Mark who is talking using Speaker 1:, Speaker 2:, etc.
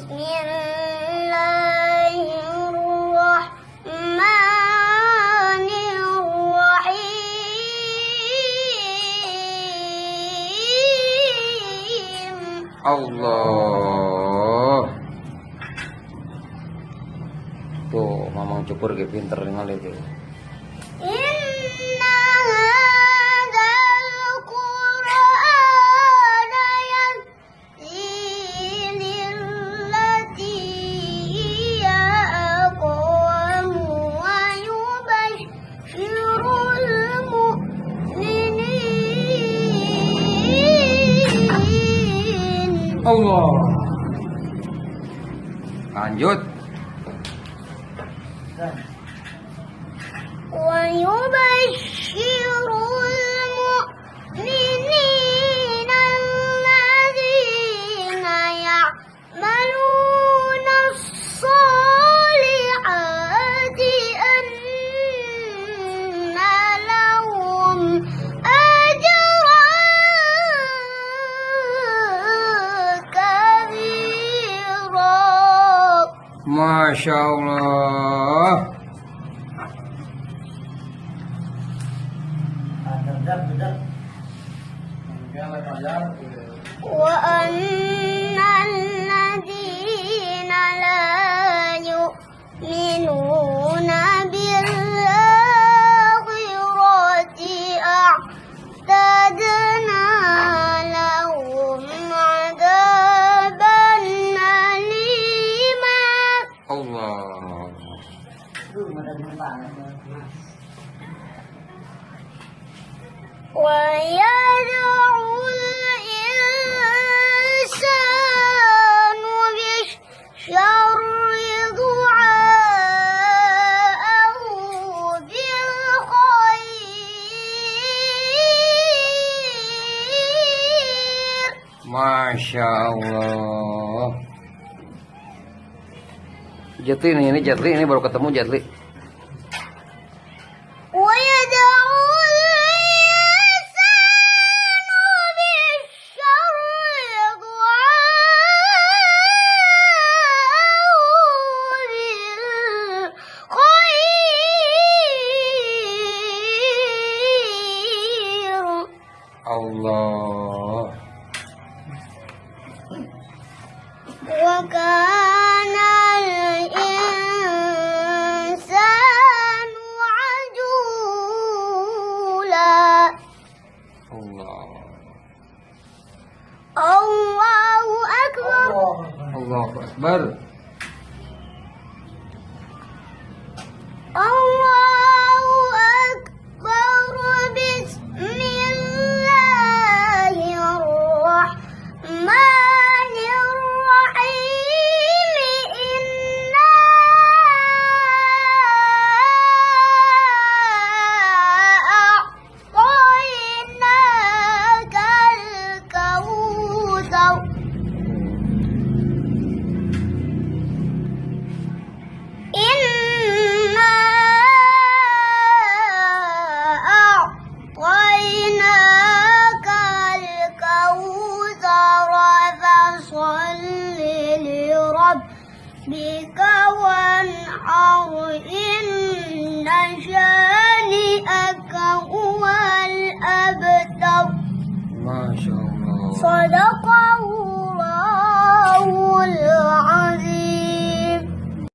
Speaker 1: Bismillahirrahmanirrahim.
Speaker 2: Allah. Tuh, mamang cukur ge pinter ningali tuh.
Speaker 1: Inna hadzal Qur'ana yahdi lillati hiya aqwam wa yubashshirul mu'minin.
Speaker 2: Allah. Lanjut.
Speaker 1: Wa yubashshirul mu'minina alladzina ya'maluna as-solihati anna lahum ajran kabira.
Speaker 2: Masya Allah.
Speaker 1: Wa annal ladzina la yu'minuna bil akhirati a'tadna lahum 'adzaban alima.
Speaker 2: Allah.
Speaker 1: Wa yad'ul insanu bisyarri du'aahu bil khair.
Speaker 2: Masya Allah. Jatli ini Jatli ini baru ketemu Jatli.
Speaker 1: Wa yad'ul insanu bisyarri du'aahu bil khair.
Speaker 2: Allah.
Speaker 1: Wa kana al-insanu ajula.
Speaker 2: Allah.
Speaker 1: Allahu akbar.
Speaker 2: Allahu Akbar.
Speaker 1: Allahu akbar. Bismillahirrahmanirrahim. Inna a'tainakal kautsar. Inna a'tainakal kautsar fasholli lirabbika wanhar inna shani'aka huwal abtar.
Speaker 2: Masya Allah.
Speaker 1: Sadaqallahu